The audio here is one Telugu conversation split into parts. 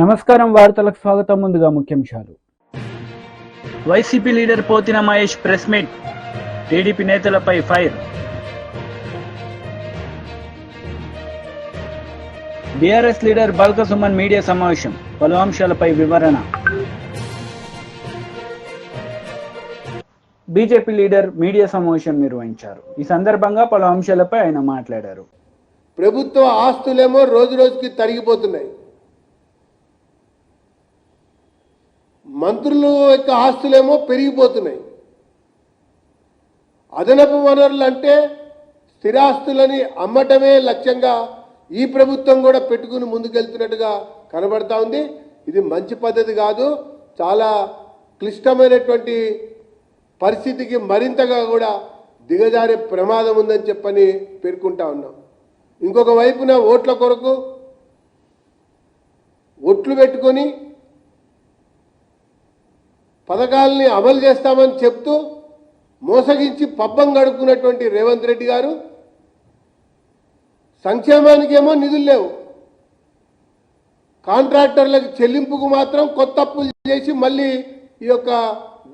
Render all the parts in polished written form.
నమస్కారం వార్తలకు స్వాగతం. ముందుగా ముఖ్యాంశాలు. YCP leader Pothina Mahesh press meet, TDP నేతలపై fire. BRS leader Balka Suman media సమావేశం, పలు అంశాలపై వివరణ. బీజేపీ లీడర్ మీడియా సమావేశం నిర్వహించారు. ఈ సందర్భంగా పలు అంశాలపై ఆయన మాట్లాడారు. ప్రభుత్వ ఆస్తులేమో రోజు రోజుకి తరిగిపోతున్నాయి. మంత్రుల యొక్క ఆస్తులేమో పెరిగిపోతున్నాయి. అదనపు వనరులు అంటే స్థిరాస్తులని అమ్మటమే లక్ష్యంగా ఈ ప్రభుత్వం కూడా పెట్టుకుని ముందుకెళ్తున్నట్టుగా కనబడతా ఉంది. ఇది మంచి పద్ధతి కాదు. చాలా క్లిష్టమైనటువంటి పరిస్థితికి మరింతగా కూడా దిగజారే ప్రమాదం ఉందని చెప్పని పేర్కొంటా ఉన్నాం. ఇంకొక వైపున ఓట్ల కొరకు ఓట్లు పెట్టుకొని పథకాలని అమలు చేస్తామని చెప్తూ మోసగించి పబ్బం గడుపుకున్నటువంటి రేవంత్ రెడ్డి గారు సంక్షేమానికేమో నిధులు లేవు, కాంట్రాక్టర్లకు చెల్లింపుకు మాత్రం కొత్త అప్పులు చేసి మళ్ళీ ఈ యొక్క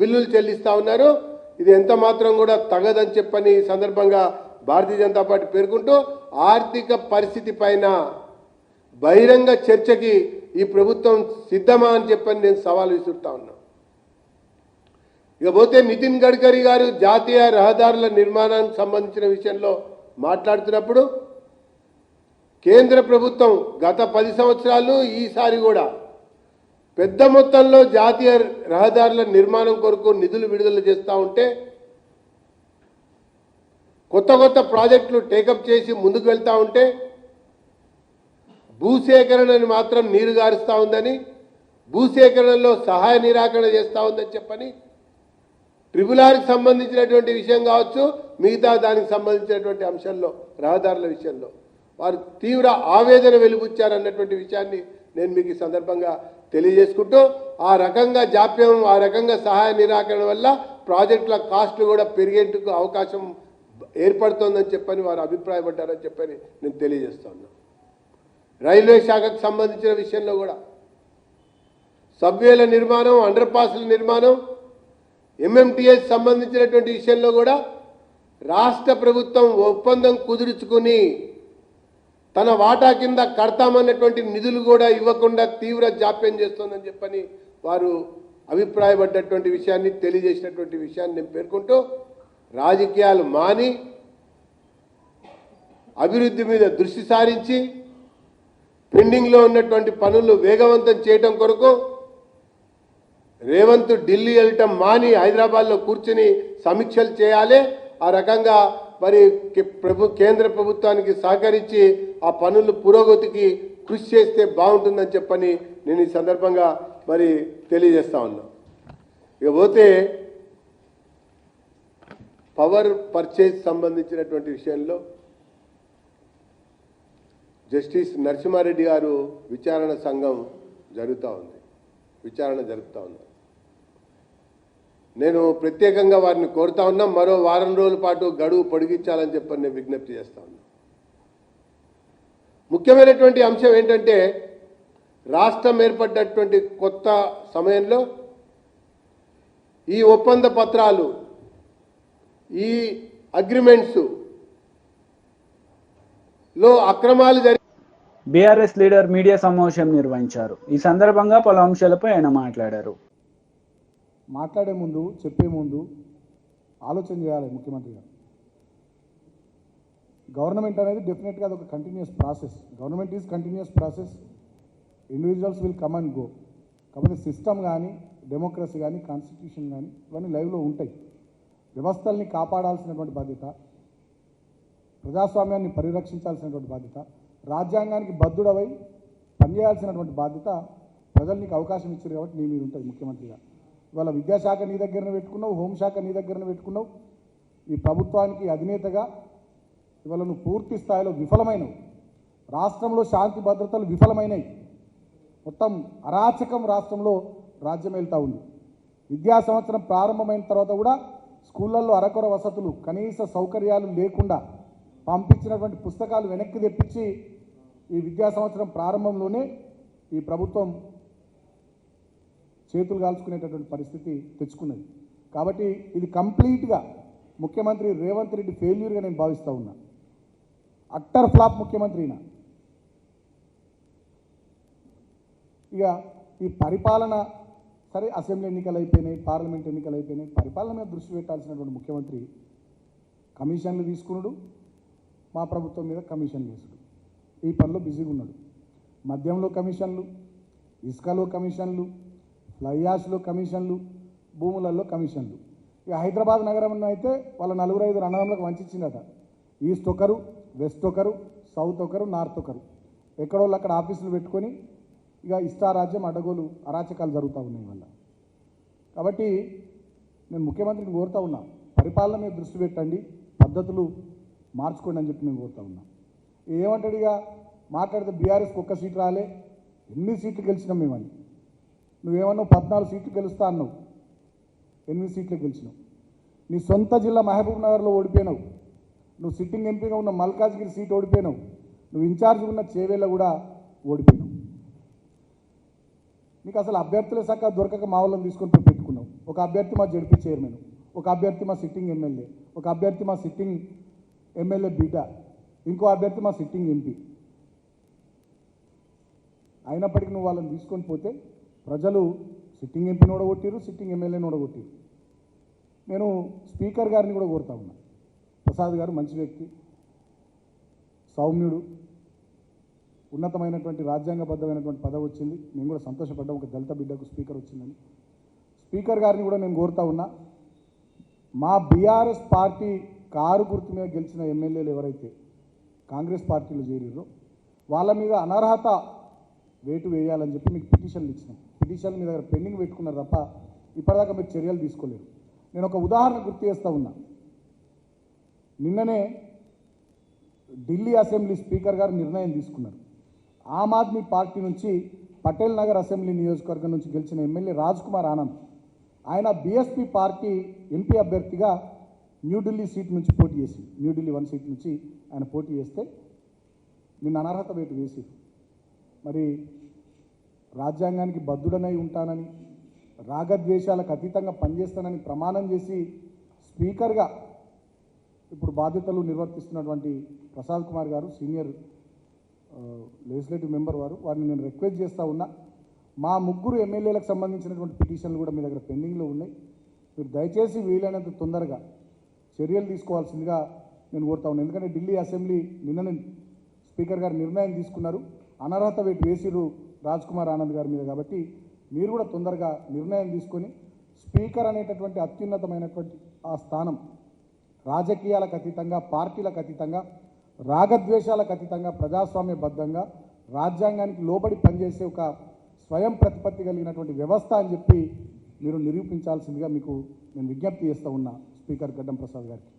బిల్లులు చెల్లిస్తూ ఉన్నారు. ఇది ఎంత మాత్రం కూడా తగదని చెప్పని ఈ సందర్భంగా భారతీయ జనతా పార్టీ పేర్కొంటూ ఆర్థిక పరిస్థితి పైన బహిరంగ చర్చకి ఈ ప్రభుత్వం సిద్ధమా అని చెప్పని నేను సవాల్ విసురుతా ఉన్నా. ఇకపోతే నితిన్ గడ్కరీ గారు జాతీయ రహదారుల నిర్మాణానికి సంబంధించిన విషయంలో మాట్లాడుతున్నప్పుడు కేంద్ర ప్రభుత్వం గత 10 సంవత్సరాలు ఈసారి కూడా పెద్ద మొత్తంలో జాతీయ రహదారుల నిర్మాణం కొరకు నిధులు విడుదల చేస్తూ ఉంటే కొత్త కొత్త ప్రాజెక్టులు టేకప్ చేసి ముందుకు వెళ్తూ ఉంటే భూసేకరణని మాత్రం నీరు గారుస్తూ ఉందని, భూసేకరణలో సహాయ నిరాకరణ చేస్తూ ఉందని చెప్పని ట్రిబుల్-ఆర్కి సంబంధించినటువంటి విషయం కావచ్చు, మిగతా దానికి సంబంధించినటువంటి అంశాల్లో రహదారుల విషయంలో వారు తీవ్ర ఆవేదన వెలుబుచ్చారన్నటువంటి విషయాన్ని నేను మీకు ఈ సందర్భంగా తెలియజేసుకుంటూ ఆ రకంగా జాప్యం, ఆ రకంగా సహాయ నిరాకరణ వల్ల ప్రాజెక్టుల కాస్టులు కూడా పెరిగేందుకు అవకాశం ఏర్పడుతోందని చెప్పని వారు అభిప్రాయపడ్డారని చెప్పని నేను తెలియజేస్తా ఉన్నాను. రైల్వే శాఖకు సంబంధించిన విషయంలో కూడా సబ్వేల నిర్మాణం, అండర్ పాస్ల నిర్మాణం, ఎంఎంటీఎస్ సంబంధించినటువంటి విషయంలో కూడా రాష్ట్ర ప్రభుత్వం ఒప్పందం కుదుర్చుకుని తన వాటా కింద కడతామన్నటువంటి నిధులు కూడా ఇవ్వకుండా తీవ్ర జాప్యం చేస్తోందని చెప్పని వారు అభిప్రాయపడ్డటువంటి విషయాన్ని తెలియజేసినటువంటి విషయాన్ని నేను పేర్కొంటూ రాజకీయాలు మాని అభివృద్ధి మీద దృష్టి సారించి పెండింగ్లో ఉన్నటువంటి పనులు వేగవంతం చేయడం కొరకు రేవంత్ ఢిల్లీ వెళ్ళటం మాని హైదరాబాద్లో కూర్చుని సమీక్షలు చేయాలి. ఆ రకంగా మరి కేంద్ర ప్రభుత్వానికి సహకరించి ఆ పనులు పురోగతికి కృషి చేస్తే బాగుంటుందని చెప్పని నేను ఈ సందర్భంగా మరి తెలియజేస్తా ఉన్నా. ఇకపోతే పవర్ పర్చేజ్ సంబంధించినటువంటి విషయంలో జస్టిస్ నరసింహారెడ్డి గారు విచారణ సంఘం జరుగుతూ ఉంది. నేను ప్రత్యేకంగా వారిని కోరుతా ఉన్నా, మరో వారం రోజుల పాటు గడువు పొడిగించాలని చెప్పని నేను విజ్ఞప్తి చేస్తా ఉన్నా. ముఖ్యమైనటువంటి అంశం ఏంటంటే రాష్ట్రం ఏర్పడ్డటువంటి కొత్త సమయంలో ఈ ఒప్పంద పత్రాలు, ఈ అగ్రిమెంట్స్ లో అక్రమాలు జరిగి బీఆర్ఎస్ లీడర్ మీడియా సమావేశం నిర్వహించారు. ఈ సందర్భంగా పలు అంశాలపై ఆయన మాట్లాడారు. మాట్లాడే ముందు, చెప్పే ముందు ఆలోచన చేయాలి ముఖ్యమంత్రి గారు. గవర్నమెంట్ అనేది డెఫినెట్గా అది ఒక continuous process. Government is continuous process. Individuals will come and go. కాబట్టి సిస్టమ్ కానీ, డెమోక్రసీ కానీ, కాన్స్టిట్యూషన్ కానీ ఇవన్నీ లైవ్లో ఉంటాయి. వ్యవస్థల్ని కాపాడాల్సినటువంటి బాధ్యత, ప్రజాస్వామ్యాన్ని పరిరక్షించాల్సినటువంటి బాధ్యత, రాజ్యాంగానికి బద్దుడవై పనిచేయాల్సినటువంటి బాధ్యత ప్రజలు నీకు అవకాశం ఇచ్చారు కాబట్టి నీ మీద ఉంటుంది ముఖ్యమంత్రిగా. ఇవాళ విద్యాశాఖ నీ దగ్గరనే పెట్టుకున్నావు, హోంశాఖ నీ దగ్గరనే పెట్టుకున్నావు. ఈ ప్రభుత్వానికి అధినేతగా ఇవాళ నువ్వు పూర్తి స్థాయిలో విఫలమైనవు. రాష్ట్రంలో శాంతి భద్రతలు విఫలమైనవి. మొత్తం అరాచకం రాష్ట్రంలో రాజ్యం వెళ్తూ ఉంది. విద్యా సంవత్సరం ప్రారంభమైన తర్వాత కూడా స్కూళ్ళల్లో అరకొర వసతులు, కనీస సౌకర్యాలు లేకుండా పంపించినటువంటి పుస్తకాలు వెనక్కి తెప్పించి ఈ విద్యా సంవత్సరం ప్రారంభంలోనే ఈ ప్రభుత్వం చేతులు కాల్చుకునేటటువంటి పరిస్థితి తెచ్చుకున్నది. కాబట్టి ఇది కంప్లీట్గా ముఖ్యమంత్రి రేవంత్ రెడ్డి ఫెయిల్యూర్గా నేను భావిస్తూ ఉన్నా. అట్టర్ ఫ్లాప్ ముఖ్యమంత్రి ఈయన. ఇక ఈ పరిపాలన సరే, అసెంబ్లీ ఎన్నికలు అయిపోయినాయి, పార్లమెంట్ ఎన్నికలు అయిపోయినాయి, పరిపాలన మీద దృష్టి పెట్టాల్సినటువంటి ముఖ్యమంత్రి కమిషన్లు తీసుకున్నాడు, మా ప్రభుత్వం మీద కమిషన్లు వేసుడు, ఈ పనిలో బిజీగా ఉన్నాడు. మద్యంలో కమిషన్లు, ఇసుకలో కమిషన్లు, ఫ్లై యాష్లో కమిషన్లు, భూములలో కమిషన్లు. ఇక హైదరాబాద్ నగరంలో అయితే వాళ్ళ 4-5 అన్నదమ్ములకు వంచిందట. ఈస్ట్ ఒకరు, వెస్ట్ ఒకరు, సౌత్ ఒకరు, నార్త్ ఒకరు, ఎక్కడోళ్ళు అక్కడ ఆఫీసులు పెట్టుకొని ఇక ఇష్టారాజ్యం అడ్డగోలు అరాచకాలు జరుగుతూ ఉన్నాయి వల్ల. కాబట్టి నేను ముఖ్యమంత్రిని కోరుతూ ఉన్నా, పరిపాలన మీద దృష్టి పెట్టండి, పద్ధతులు మార్చుకోండి అని చెప్పి నేను కోరుతూ ఉన్నా. ఏమంటాడు ఇక మాట్లాడితే బీఆర్ఎస్కి ఒక్క సీటు రాలే, ఎన్ని సీట్లు గెలిచినాం మేమని. నువ్వేమన్నావు 14 సీట్లు గెలుస్తా అన్నావు, 8 సీట్లు గెలిచినావు. నీ సొంత జిల్లా మహబూబ్ నగర్లో ఓడిపోయినావు. నువ్వు సిట్టింగ్ ఎంపీగా ఉన్న మల్కాజ్గిరి సీట్ ఓడిపోయినావు. నువ్వు ఇన్ఛార్జ్ ఉన్న చేవేళ్ళ కూడా ఓడిపోయినావు. నీకు అసలు అభ్యర్థులే సక్క దొరకక మా వాళ్ళని తీసుకొని పెట్టుకున్నావు. ఒక అభ్యర్థి మా జడ్పీ చైర్మన్, ఒక అభ్యర్థి మా సిట్టింగ్ ఎమ్మెల్యే, ఒక అభ్యర్థి మా సిట్టింగ్ ఎమ్మెల్యే బిడ్డ, ఇంకో అభ్యర్థి మా సిట్టింగ్ ఎంపీ. అయినప్పటికీ నువ్వు వాళ్ళని తీసుకొని పోతే ప్రజలు సిట్టింగ్ ఎంపీని ఓడగొట్టిరు, సిట్టింగ్ ఎమ్మెల్యేని ఓడగొట్టిరు. నేను స్పీకర్ గారిని కూడా కోరుతా ఉన్నా. ప్రసాద్ గారు మంచి వ్యక్తి, సౌమ్యుడు, ఉన్నతమైనటువంటి రాజ్యాంగబద్ధమైనటువంటి పదవి వచ్చింది. నేను కూడా సంతోషపడ్డా, ఒక దళిత బిడ్డకు స్పీకర్ వచ్చిందని. స్పీకర్ గారిని కూడా నేను కోరుతా ఉన్నా, మా బీఆర్ఎస్ పార్టీ కారు గుర్తు మీద గెలిచిన ఎమ్మెల్యేలు ఎవరైతే కాంగ్రెస్ పార్టీలో చేరిర్రో వాళ్ళ మీద అనర్హత వేటు వేయాలని చెప్పి మీకు పిటిషన్లు ఇచ్చినాం. పిటిషన్లు మీ దగ్గర పెండింగ్ పెట్టుకున్నారు తప్ప ఇప్పటిదాకా మీరు చర్యలు తీసుకోలేరు. నేను ఒక ఉదాహరణ గుర్తు చేస్తూ ఉన్నా. నిన్ననే ఢిల్లీ అసెంబ్లీ స్పీకర్ గారు నిర్ణయం తీసుకున్నారు. ఆమ్ ఆద్మీ పార్టీ నుంచి పటేల్ నగర్ అసెంబ్లీ నియోజకవర్గం నుంచి గెలిచిన ఎమ్మెల్యే రాజ్ కుమార్ ఆనంద్, ఆయన బీఎస్పీ పార్టీ ఎంపీ అభ్యర్థిగా న్యూఢిల్లీ సీట్ నుంచి పోటీ చేసి, న్యూఢిల్లీ 1 సీట్ నుంచి ఆయన పోటీ చేస్తే నిన్న అనర్హత వేటు వేసి, మరి రాజ్యాంగానికి బద్ధుడనై ఉంటానని, రాగద్వేషాలకు అతీతంగా పనిచేస్తానని ప్రమాణం చేసి స్పీకర్గా ఇప్పుడు బాధ్యతలు నిర్వర్తిస్తున్నటువంటి ప్రసాద్ కుమార్ గారు, సీనియర్ లెజిస్లేటివ్ మెంబర్ వారిని నేను రిక్వెస్ట్ చేస్తూ ఉన్నా. మా 3 ఎమ్మెల్యేలకు సంబంధించినటువంటి పిటిషన్లు కూడా మీ దగ్గర పెండింగ్లో ఉన్నాయి. మీరు దయచేసి వీలైనంత తొందరగా చర్యలు తీసుకోవాల్సిందిగా నేను కోరుతా ఉన్నాను. ఎందుకంటే ఢిల్లీ అసెంబ్లీ నిన్ననే స్పీకర్ గారు నిర్ణయం తీసుకున్నారు, అనర్హత వేటు వేసిరు రాజ్ కుమార్ ఆనంద్ గారి మీద. కాబట్టి మీరు కూడా తొందరగా నిర్ణయం తీసుకొని స్పీకర్ అనేటటువంటి అత్యున్నతమైనటువంటి ఆ స్థానం రాజకీయాలకు అతీతంగా, పార్టీలకు అతీతంగా, రాగద్వేషాలకు అతీతంగా, ప్రజాస్వామ్యబద్ధంగా, రాజ్యాంగానికి లోబడి పనిచేసే ఒక స్వయం ప్రతిపత్తి కలిగినటువంటి వ్యవస్థ అని చెప్పి మీరు నిరూపించాల్సిందిగా మీకు నేను విజ్ఞప్తి చేస్తూ ఉన్నా స్పీకర్ గడ్డం ప్రసాద్ గారికి.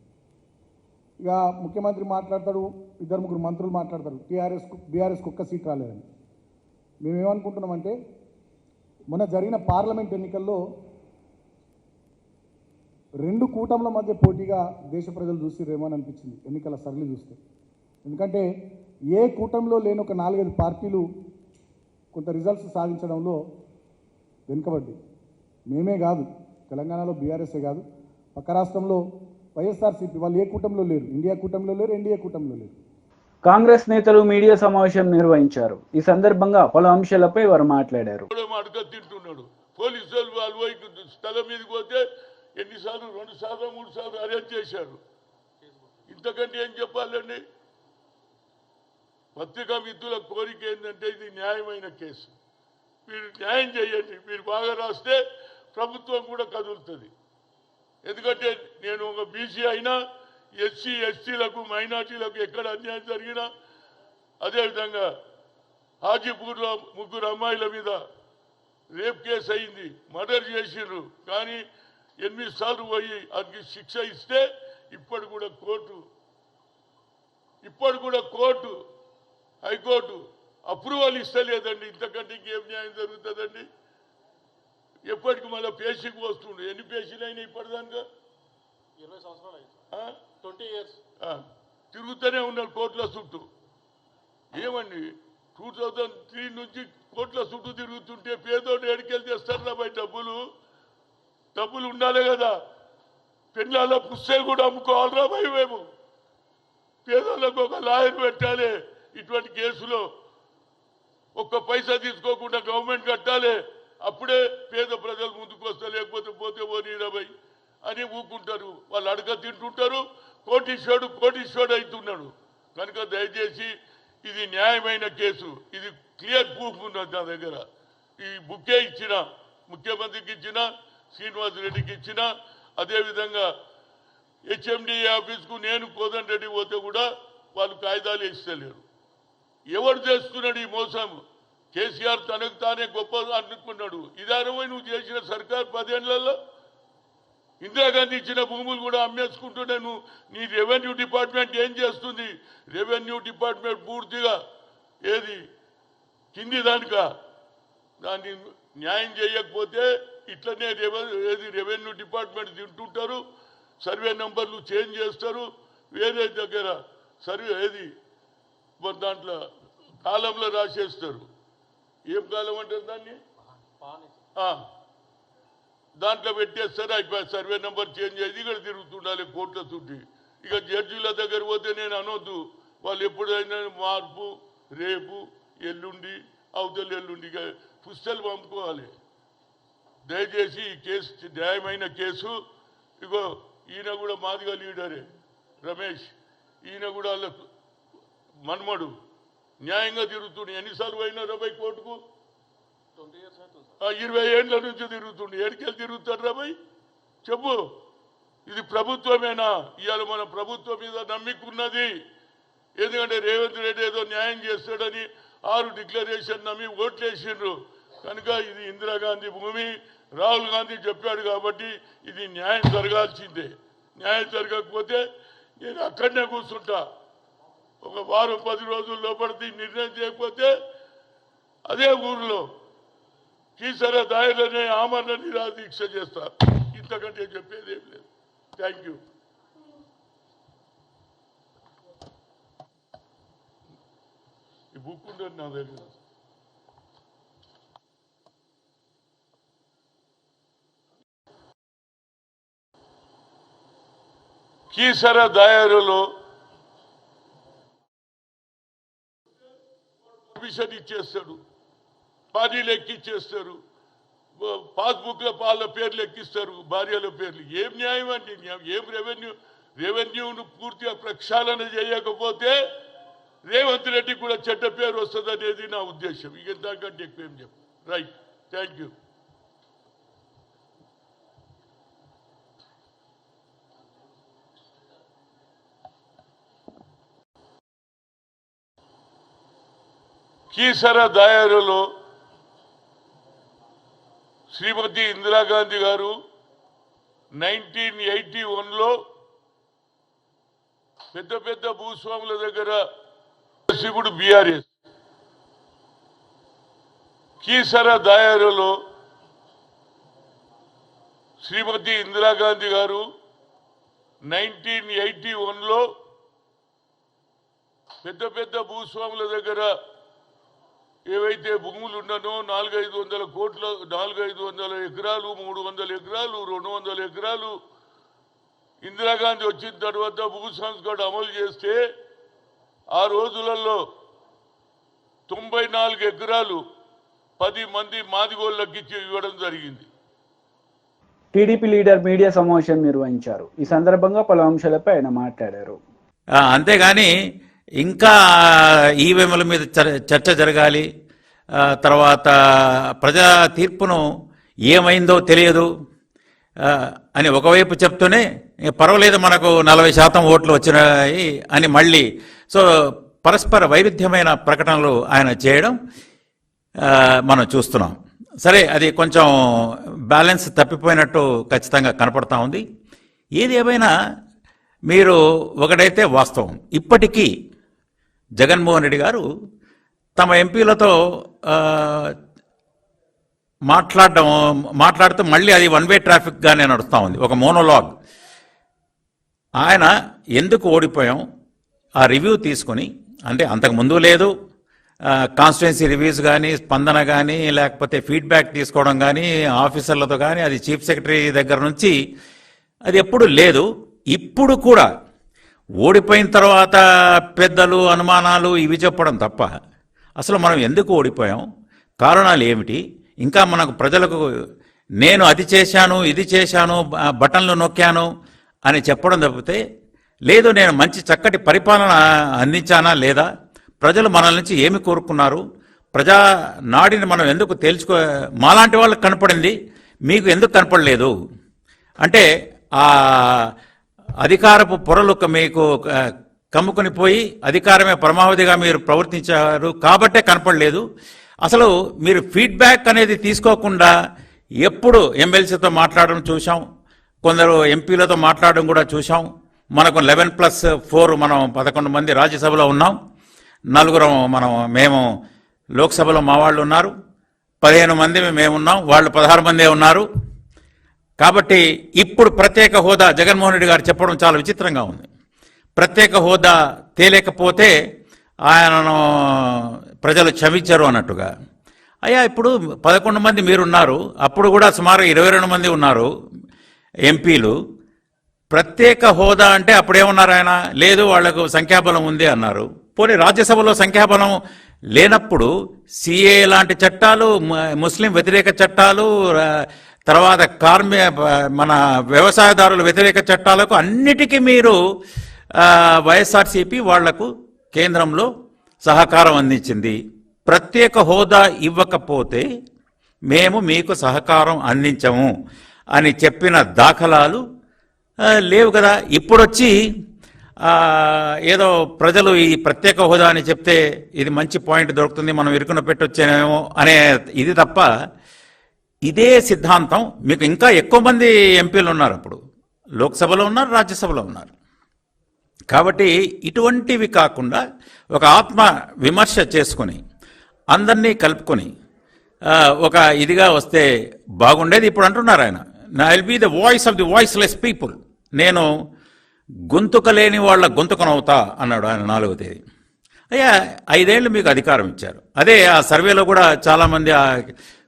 ఇక ముఖ్యమంత్రి మాట్లాడతాడు, 2-3 మంత్రులు మాట్లాడతారు, బీఆర్ఎస్కి ఒక్క సీట్ రాలేదని. మేమేమనుకుంటున్నామంటే, మొన్న జరిగిన పార్లమెంట్ ఎన్నికల్లో 2 కూటముల మధ్య పోటీగా దేశ ప్రజలు చూసిరేమో అని అనిపించింది ఎన్నికల సరళి చూస్తే. ఎందుకంటే ఏ కూటమిలో లేని ఒక 4-5 పార్టీలు కొంత రిజల్ట్స్ సాధించడంలో వెనుకబడ్డాయి. మేమే కాదు, తెలంగాణలో బీఆర్ఎస్ఏ కాదు, పక్క రాష్ట్రంలో వైఎస్ఆర్సీపీ వాళ్ళు ఏ కూటమిలో లేరు, ఇండియా కూటమిలో లేరు, ఎన్డీఏ కూటమిలో లేరు. కాంగ్రెస్ నేతలు మీడియా సమావేశం నిర్వహించారు. ఈ సందర్భంగా పలు అంశాలపై వారు మాట్లాడారు. తింటున్నాడు పోలీసులు, వాళ్ళు పోయి స్థలం మీదకి పోతే ఎన్నిసార్లు 2 సార్లు 3 సార్లు అరెస్ట్ చేశారు. ఇంతకంటే ఏం చెప్పాలండి? పత్రికా మిత్రుల కోరిక ఏంటంటే, ఇది న్యాయమైన కేసు, మీరు న్యాయం చేయండి. మీరు బాగా రాస్తే ప్రభుత్వం కూడా కదులుతుంది. ఎందుకంటే నేను ఒక బీసీ అయినా, ఎస్సీ ఎస్టీలకు, మైనార్టీలకు ఎక్కడ అన్యాయం జరిగినా, అదేవిధంగా హాజీపూర్లో 3 అమ్మాయిల మీద రేప్ కేసు అయింది, మర్డర్ చేసిండ్రు. కానీ 8 సార్లు పోయి అది శిక్ష ఇస్తే ఇప్పుడు కూడా కోర్టు హైకోర్టు అప్రూవల్ ఇస్తలేదండి. ఇంతకంటే ఇంకేం న్యాయం జరుగుతుందండి? ఎప్పటికి మళ్ళీ పేషీకి వస్తుండే. ఎన్ని పేషీలు అయినా ఇప్పటిదాకా 20 సంవత్సరాలు అయింది, 20 years తిరుగుతూనే ఉన్నారు కోర్టుల చుట్టూ. ఏమండి 2003 నుంచి కోట్ల చుట్టూ తిరుగుతుంటే పేదోడు ఏడికెళ్ళి చేస్తారా భయ్ డబ్బులు ఉండాలి కదా. పెళ్ళాల పుస్తకాలు కూడా అమ్ముకోవాలరా భయ్ మేము. పేదోళ్ళకు ఒక లాయర్ పెట్టాలి. ఇటువంటి కేసులో ఒక్క పైసా తీసుకోకుండా గవర్నమెంట్ కట్టాలి. అప్పుడే పేద ప్రజలు ముందుకు వస్తారు. లేకపోతే పోతే పోనీరా భయ్ అని ఊకుంటారు. వాళ్ళు అడగ తింటుంటారు. కోటీశ్వరుడు అవుతున్నాడు. కనుక దయచేసి ఇది న్యాయమైన కేసు. ఇది క్లియర్ ప్రూఫ్ ఉన్నది నా దగ్గర. ఈ బుక్కే ఇచ్చిన, ముఖ్యమంత్రికి ఇచ్చిన, శ్రీనివాస్ రెడ్డికి ఇచ్చిన, అదేవిధంగా హెచ్ఎండి ఆఫీస్కు నేను కోదండ రెడ్డి పోతే కూడా వాళ్ళు కాగితాలు ఇస్తలేరు. ఎవరు చేస్తున్నాడు ఈ మోసం? కేసీఆర్ తనకు తానే గొప్ప అనుకున్నాడు. ఇదారమై నువ్వు చేసిన సర్కార్ 10 ఏళ్లలో ఇందిరాగాంధీ ఇచ్చిన భూములు కూడా అమ్మేసుకుంటుండే నువ్వు. నీ రెవెన్యూ డిపార్ట్మెంట్ ఏం చేస్తుంది? రెవెన్యూ డిపార్ట్మెంట్ పూర్తిగా ఏది కింది దాన్ని న్యాయం చేయకపోతే ఇట్లనే రెవెన్యూ డిపార్ట్మెంట్ తింటుంటారు. సర్వే నెంబర్లు చేంజ్ చేస్తారు. వేరే దగ్గర సర్వే దాంట్లో కాలంలో రాసేస్తారు. ఏం కాలం అంటారు దాన్ని? దాంట్లో పెట్టేస్తారు. అయిపోయి సర్వే నెంబర్ చేంజ్ అయ్యి ఇక్కడ తిరుగుతుండాలి కోట్ల చుట్టి. ఇక జడ్జీల దగ్గర పోతే నేను అనొద్దు. వాళ్ళు ఎప్పుడైనా మార్పు, రేపు, ఎల్లుండి, అవతల ఎల్లుండి ఇక పుస్తకాలు పంపుకోవాలి. దయచేసి ఈ కేసు న్యాయమైన కేసు. ఇగో ఈయన కూడా మాదిగా లీడరే రమేష్. ఈయన కూడా వాళ్ళ మన్మడు న్యాయంగా తిరుగుతుండే. ఎన్నిసార్లు అయినా 20 కోర్టుకు? 20 ఏళ్ళ నుంచి తిరుగుతుండే. ఏడికెళ్ళి తిరుగుతారు రాబాయ్ చెప్పు. ఇది ప్రభుత్వమేనా? ఇవాళ మన ప్రభుత్వం మీద నమ్మికున్నది. ఎందుకంటే రేవంత్ రెడ్డి ఏదో న్యాయం చేస్తాడని 6 డిక్లరేషన్ నమ్మి ఓట్లేసిండ్రు. కనుక ఇది ఇందిరాగాంధీ భూమి. రాహుల్ గాంధీ చెప్పాడు కాబట్టి ఇది న్యాయం జరగాల్సిందే. న్యాయం జరగకపోతే నేను అక్కడనే కూర్చుంటా. ఒక వారం 10 రోజుల లోపల నిర్ణయం చేయకపోతే అదే ఊర్లో కీసర దాయలనే ఆమరణ నిరాదీక్ష చేస్తా. ఇంతకంటే చెప్పేది ఏం లేదు. Thank you. ఈ బుక్ ఉంటుంది నా దగ్గర. కీసర దాయరులో పర్మిషన్ ఇచ్చేస్తాడు. పార్టీలు ఎక్కిచ్చేస్తారు. పాస్బుక్ల వాళ్ళ పేర్లు ఎక్కిస్తారు, భార్యల పేర్లు. ఏం న్యాయం అండి? ఏం రెవెన్యూను పూర్తిగా ప్రక్షాళన చేయకపోతే రేవంత్ రెడ్డి కూడా చెడ్డ పేరు వస్తుంది అనేది నా ఉద్దేశం. ఇక దానికంటే ఎక్కువ ఏం చెప్పు. రైట్. Thank you. కీసర దాయరులో శ్రీమతి ఇందిరాగాంధీ గారు 1981లో పెద్ద భూస్వాముల దగ్గర శివుడు బీఆర్ఎస్. కీసర దాయరులో శ్రీమతి ఇందిరాగాంధీ గారు 1981లో పెద్ద భూస్వాముల దగ్గర ఏవైతే భూములు ఉన్నానో 400-500 కోట్ల 400-500 ఎకరాలు, 300 ఎకరాలు, 200 ఎకరాలు ఇందిరాగాంధీ వచ్చిన తర్వాత భూ సంస్కరణ అమలు చేస్తే ఆ రోజులలో 94 ఎకరాలు 10 మంది మాదిగోళ్ళకి ఇవ్వడం జరిగింది. టీడీపీ లీడర్ మీడియా సమావేశం నిర్వహించారు. ఈ సందర్భంగా పలు అంశాలపై ఆయన మాట్లాడారు. అంతేగాని ఇంకా ఈవీఎంల మీద చర్చ జరగాలి, తర్వాత ప్రజా తీర్పును ఏమైందో తెలియదు అని ఒకవైపు చెప్తూనే పర్వాలేదు మనకు 40% ఓట్లు వచ్చినాయి అని మళ్ళీ పరస్పర వైరుధ్యమైన ప్రకటనలు ఆయన చేయడం మనం చూస్తున్నాం. సరే, అది కొంచెం బ్యాలెన్స్ తప్పిపోయినట్టు ఖచ్చితంగా కనపడతా ఉంది. ఏది ఏమైనా మీరు ఒకటైతే వాస్తవం, ఇప్పటికీ జగన్మోహన్ రెడ్డి గారు తమ ఎంపీలతో మాట్లాడుతూ మళ్ళీ అది 1 వే ట్రాఫిక్గానే నడుస్తూ ఉంది, ఒక మోనోలాగ్. ఆయన ఎందుకు ఓడిపోయాం ఆ రివ్యూ తీసుకొని, అంటే అంతకుముందు లేదు, కాన్స్టిట్యున్సీ రివ్యూస్ కానీ, స్పందన కానీ, లేకపోతే ఫీడ్బ్యాక్ తీసుకోవడం కానీ ఆఫీసర్లతో కానీ, అది చీఫ్ సెక్రటరీ దగ్గర నుంచి అది ఎప్పుడు లేదు. ఇప్పుడు కూడా ఓడిపోయిన తర్వాత పెద్దలు అనుమానాలు ఇవి చెప్పడం తప్ప అసలు మనం ఎందుకు ఓడిపోయాం, కారణాలు ఏమిటి, ఇంకా మనకు ప్రజలకు నేను అది చేశాను ఇది చేశాను బటన్లు నొక్కాను అని చెప్పడం తప్పితే లేదు నేను మంచి చక్కటి పరిపాలన అందించానా లేదా, ప్రజలు మన నుంచి ఏమి కోరుకున్నారు, ప్రజా నాడిని మనం ఎందుకు మాలాంటి వాళ్ళకి కనపడింది మీకు ఎందుకు కనపడలేదు అంటే ఆ అధికారపు పొరలు మీకు కమ్ముకుని పోయి అధికారమే పరమావధిగా మీరు ప్రవర్తించారు కాబట్టే కనపడలేదు. అసలు మీరు ఫీడ్బ్యాక్ అనేది తీసుకోకుండా ఎప్పుడు ఎమ్మెల్సీతో మాట్లాడడం చూసాం, కొందరు ఎంపీలతో మాట్లాడడం కూడా చూసాం. మనకు 11+4 మనం 11 మంది రాజ్యసభలో ఉన్నాం, 4 మేము లోక్సభలో మా వాళ్ళు ఉన్నారు, 15 మంది మేమున్నాం, వాళ్ళు 16 మందే ఉన్నారు. కాబట్టి ఇప్పుడు ప్రత్యేక హోదా జగన్మోహన్ రెడ్డి గారు చెప్పడం చాలా విచిత్రంగా ఉంది. ప్రత్యేక హోదా తేలేకపోతే ఆయనను ప్రజలు క్షమించరు అన్నట్టుగా. అయ్యా ఇప్పుడు 11 మంది మీరున్నారు, అప్పుడు కూడా సుమారు 22 మంది ఉన్నారు ఎంపీలు. ప్రత్యేక హోదా అంటే అప్పుడేమన్నారు ఆయన, లేదు వాళ్లకు సంఖ్యాబలం ఉంది అన్నారు. పోనీ రాజ్యసభలో సంఖ్యాబలం లేనప్పుడు సిఏ లాంటి చట్టాలు, ముస్లిం వ్యతిరేక చట్టాలు, తర్వాత మన వ్యవసాయదారుల వ్యతిరేక చట్టాలకు అన్నిటికీ మీరు వైఎస్ఆర్సీపీ వాళ్లకు కేంద్రంలో సహకారం అందించింది. ప్రత్యేక హోదా ఇవ్వకపోతే మేము మీకు సహకారం అందించము అని చెప్పిన దాఖలాలు లేవు కదా. ఇప్పుడొచ్చి ఏదో ప్రజలు ఈ ప్రత్యేక హోదా అని చెప్తే ఇది మంచి పాయింట్ దొరుకుతుంది, మనం ఇరుకున పెట్టొచ్చేమో అనే ఇది తప్ప, ఇదే సిద్ధాంతం మీకు ఇంకా ఎక్కువ మంది ఎంపీలు ఉన్నారు, అప్పుడు లోక్సభలో ఉన్నారు, రాజ్యసభలో ఉన్నారు. కాబట్టి ఇటువంటివి కాకుండా ఒక ఆత్మ విమర్శ చేసుకుని అందరినీ కలుపుకొని ఒక ఇదిగా వస్తే బాగుండేది. ఇప్పుడు అంటున్నారు ఆయన, I will be the voice of the voiceless people, నేను గొంతుక లేని వాళ్ళ గొంతుకనవుతా అన్నాడు ఆయన 4వ తేదీ. అయ్యా 5 ఏళ్ళు మీకు అధికారం ఇచ్చారు. అదే ఆ సర్వేలో కూడా చాలామంది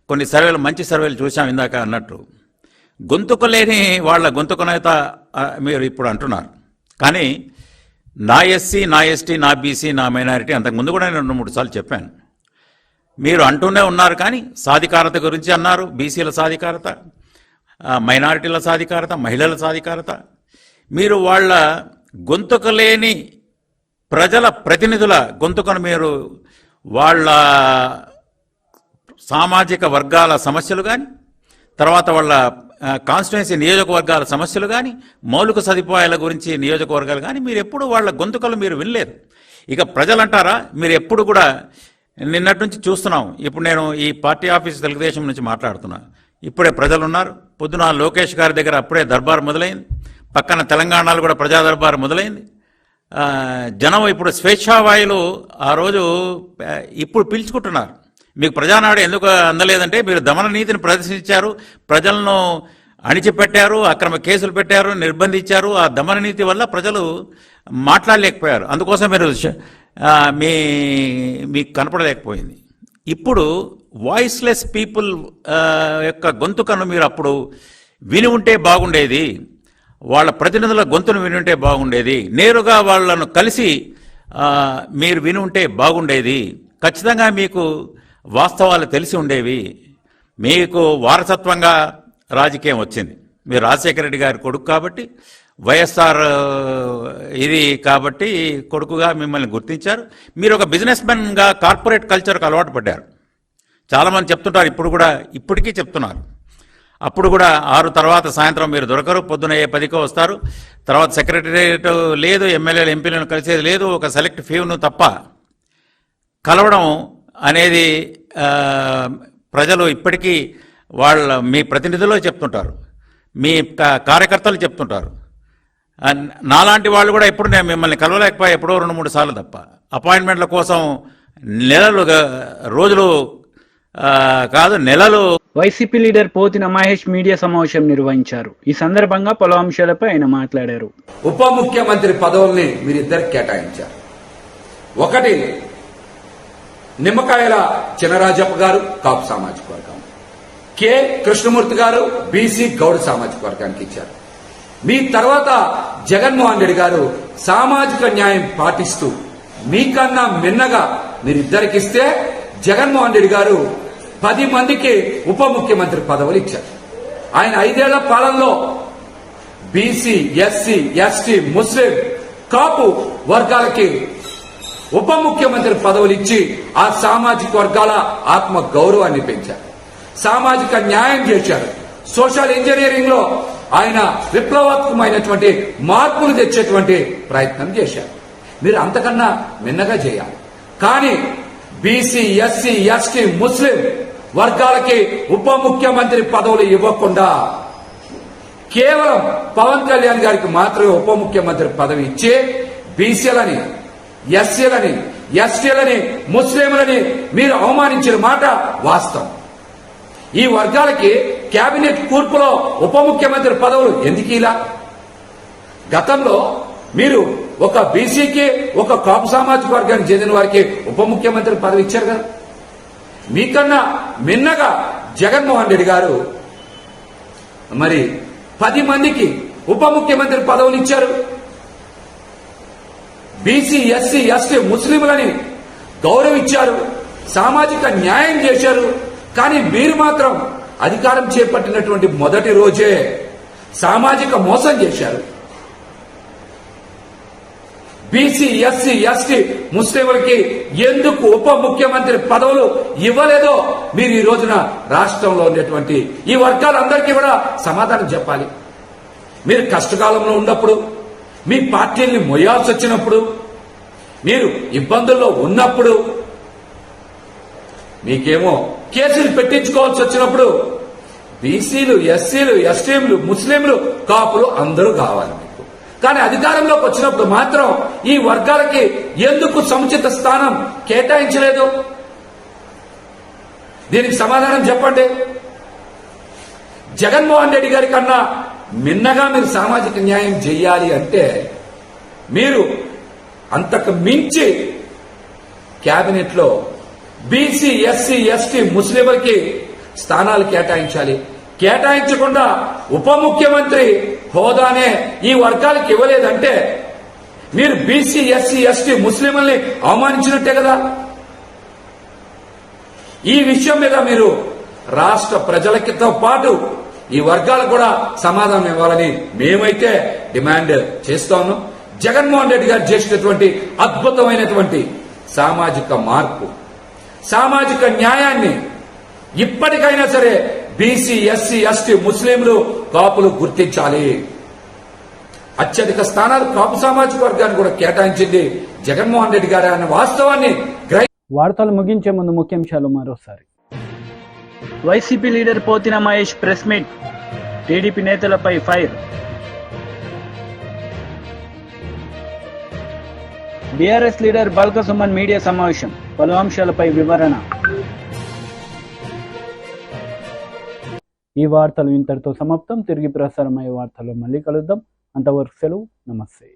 కొన్ని సర్వేలు మంచి సర్వేలు చూసాం ఇందాక అన్నట్టు, గొంతుక లేని వాళ్ళ గొంతుకనైత మీరు ఇప్పుడు అంటున్నారు. కానీ నా ఎస్సీ, నా ఎస్టీ, నా బీసీ, నా మైనారిటీ అంతకుముందు కూడా నేను 2-3 సార్లు చెప్పాను. మీరు అంటూనే ఉన్నారు కానీ సాధికారత గురించి అన్నారు, బీసీల సాధికారత, మైనారిటీల సాధికారత, మహిళల సాధికారత. మీరు వాళ్ళ గొంతుక లేని ప్రజల ప్రతినిధుల గొంతుకను మీరు వాళ్ళ సామాజిక వర్గాల సమస్యలు కానీ, తర్వాత వాళ్ళ కాన్స్టిట్యున్సీ నియోజకవర్గాల సమస్యలు కానీ, మౌలిక సదుపాయాల గురించి నియోజకవర్గాలు కానీ మీరు ఎప్పుడు వాళ్ళ గొంతుకలు మీరు వినలేదు. ఇక ప్రజలంటారా, మీరు ఎప్పుడు కూడా నిన్నటి నుంచి చూస్తున్నాం. ఇప్పుడు నేను ఈ పార్టీ ఆఫీస్ తెలుగుదేశం నుంచి మాట్లాడుతున్నా, ఇప్పుడే ప్రజలు ఉన్నారు. పొద్దున లోకేష్ గారి దగ్గర అప్పుడే దర్బార్ మొదలైంది, పక్కన తెలంగాణలో కూడా ప్రజా దర్బార్ మొదలైంది. జనం ఇప్పుడు స్వేచ్ఛావాయులు ఆ రోజు ఇప్పుడు పీల్చుకుంటున్నారు. మీకు ప్రజానాడు ఎందుకు అందలేదంటే మీరు దమన నీతిని ప్రదర్శించారు, ప్రజలను అణిచిపెట్టారు, అక్రమ కేసులు పెట్టారు, నిర్బంధించారు. ఆ దమన నీతి వల్ల ప్రజలు మాట్లాడలేకపోయారు, అందుకోసం మీరు మీకు కనపడలేకపోయింది. ఇప్పుడు వాయిస్లెస్ పీపుల్ యొక్క గొంతుకను మీరు అప్పుడు విని ఉంటే బాగుండేది, వాళ్ళ ప్రతినిధుల గొంతును విని ఉంటే బాగుండేది, నేరుగా వాళ్ళను కలిసి మీరు విని ఉంటే బాగుండేది. ఖచ్చితంగా మీకు వాస్తవాలు తెలిసి ఉండేవి. మీకు వారసత్వంగా రాజకీయం వచ్చింది, మీరు రాజశేఖర రెడ్డి గారి కొడుకు కాబట్టి, వైఎస్ఆర్ ఇది కాబట్టి కొడుకుగా మిమ్మల్ని గుర్తించారు. మీరు ఒక బిజినెస్ మ్యాన్గా కార్పొరేట్ కల్చర్కి అలవాటు పడ్డారు. చాలామంది చెప్తుంటారు, ఇప్పటికీ చెప్తున్నారు. అప్పుడు కూడా 6 తర్వాత సాయంత్రం మీరు దొరకరు, పొద్దున 10కో వస్తారు, తర్వాత సెక్రటరియట్ లేదు, ఎమ్మెల్యేలు ఎంపీలను కలిసేది లేదు, ఒక సెలెక్ట్ ఫ్యూను తప్ప కలవడం అనేది ప్రజలు ఇప్పటికీ మీ ప్రతినిధులు చెప్తుంటారు, మీ కార్యకర్తలు చెప్తుంటారు. నాలాంటి వాళ్ళు కూడా ఎప్పుడు నేను మిమ్మల్ని కలవలేకపోయా, ఎప్పుడో 2-3 సార్లు తప్ప. అపాయింట్మెంట్ల కోసం రోజులు కాదు నెలలు. YCP leader Pothina Mahesh media సమావేశం నిర్వహించారు. ఈ సందర్భంగా పలు అంశాలపై ఆయన మాట్లాడారు. ఉప ముఖ్యమంత్రి పదవుల్ని మీరిద్దరికి కేటాయించారు. ఒకటి నిమ్మకాయల చినరాజప్ప గారు కాపు సామాజిక వర్గం, కె కృష్ణమూర్తి గారు బీసీ గౌడ్ సామాజిక వర్గానికి ఇచ్చారు. మీ తర్వాత జగన్మోహన్ రెడ్డి గారు సామాజిక న్యాయం పాటిస్తూ మీకన్నా మిన్నగా మీరిద్దరికిస్తే జగన్మోహన్ రెడ్డి గారు 10 మందికి ఉప ముఖ్యమంత్రి పదవులు ఇచ్చారు. ఆయన 5 ఏళ్ల పాలనలో బీసీ, ఎస్సీ, ఎస్టీ, ముస్లిం, కాపు వర్గాలకి ఉప ముఖ్యమంత్రి పదవులు ఇచ్చి ఆ సామాజిక వర్గాల ఆత్మ గౌరవాన్ని పెంచారు, సామాజిక న్యాయం చేశారు. సోషల్ ఇంజనీరింగ్ లో ఆయన విప్లవాత్మకమైనటువంటి మార్పులు తెచ్చేటువంటి ప్రయత్నం చేశారు. మీరు అంతకన్నా మిన్నగా చేయాలి. కానీ బీసీ, ఎస్సీ, ఎస్టీ, ముస్లిం వర్గాలకి ఉప ముఖ్యమంత్రి పదవులు ఇవ్వకుండా కేవలం పవన్ కళ్యాణ్ గారికి మాత్రమే ఉప ముఖ్యమంత్రి పదవి ఇచ్చి బీసీలని, ఎస్సీలని, ఎస్టీలని, ముస్లింలని మీరు అవమానించిన మాట వాస్తవం. ఈ వర్గాలకి కేబినెట్ కూర్పులో ఉప ముఖ్యమంత్రి పదవులు ఎందుకు ఇలా? గతంలో మీరు ఒక బీసీకి, ఒక కాపు సామాజిక వర్గానికి చెందిన వారికి ఉప ముఖ్యమంత్రి పదవి ఇచ్చారు కదా. మీకన్నా మిన్నగా జగన్మోహన్ రెడ్డి గారు మరి 10 మందికి ఉప ముఖ్యమంత్రి పదవులు ఇచ్చారు. బీసీ, ఎస్సీ, ఎస్టీ, ముస్లింలని గౌరవించారు, సామాజిక న్యాయం చేశారు. కానీ మీరు మాత్రం అధికారం చేపట్టినటువంటి మొదటి రోజే సామాజిక మోసం చేశారు. బీసీ, ఎస్సీ, ఎస్టీ, ముస్లింలకి ఎందుకు ఉప ముఖ్యమంత్రి పదవులు ఇవ్వలేదో మీరు ఈ రోజున రాష్ట్రంలో ఉండేటువంటి ఈ వర్గాలందరికీ కూడా సమాధానం చెప్పాలి. మీరు కష్టకాలంలో ఉన్నప్పుడు, మీ పార్టీల్ని మొయ్యాల్సి వచ్చినప్పుడు, మీరు ఇబ్బందుల్లో ఉన్నప్పుడు, మీకేమో కేసులు పెట్టించుకోవాల్సి వచ్చినప్పుడు బీసీలు, ఎస్సీలు, ఎస్టీలు, ముస్లింలు, కాపులు అందరూ కావాలి మీకు. కానీ అధికారంలోకి వచ్చినప్పుడు మాత్రం ఈ వర్గాలకి ఎందుకు సముచిత స్థానం కేటాయించలేదు? దీనికి సమాధానం చెప్పండి. జగన్మోహన్ రెడ్డి గారి కన్నా మిన్నగా మీరు సామాజిక న్యాయం చేయాలి అంటే మీరు అంతకు మించి కేబినెట్ లో బీసీ, ఎస్సీ, ఎస్టీ, ముస్లింలకి స్థానాలు కేటాయించాలి. కేటాయించకుండా ఉప ముఖ్యమంత్రి హోదానే ఈ వర్గాలకు ఇవ్వలేదంటే మీరు బీసీ, ఎస్సీ, ఎస్టీ, ముస్లింలని అవమానించినట్టే కదా. ఈ విషయం మీద మీరు రాష్ట్ర ప్రజలతో పాటు ఈ వర్గాలకు కూడా సమాధానం ఇవ్వాలని మేమైతే డిమాండ్ చేస్తాను. జగన్మోహన్ రెడ్డి గారు చేసినటువంటి అద్భుతమైనటువంటి సామాజిక మార్పు, సామాజిక న్యాయాన్ని ఇప్పటికైనా సరే బీసీ, ఎస్సీ, ఎస్టీ, ముస్లింలు, కాపులు గుర్తించాలి. అత్యధిక స్థానాలు కాపు సామాజిక వర్గాన్ని కూడా కేటాయించింది జగన్మోహన్ రెడ్డి గారు అనే వాస్తవాన్ని వార్తలు ముగించే ముందు ముఖ్యాంశాలు మరోసారి. YCP leader Pothina Mahesh press meet, TDP నేతలపై fire. BRS leader Balka Suman media సమావేశం, పలు అంశాలపై వివరణ. ఈ వార్తలు ఇంతటితో సమాప్తం. తిరిగి ప్రసారమయ్యే వార్తల్లో మళ్ళీ కలుద్దాం. అంతవరకు సెలవు. నమస్తే.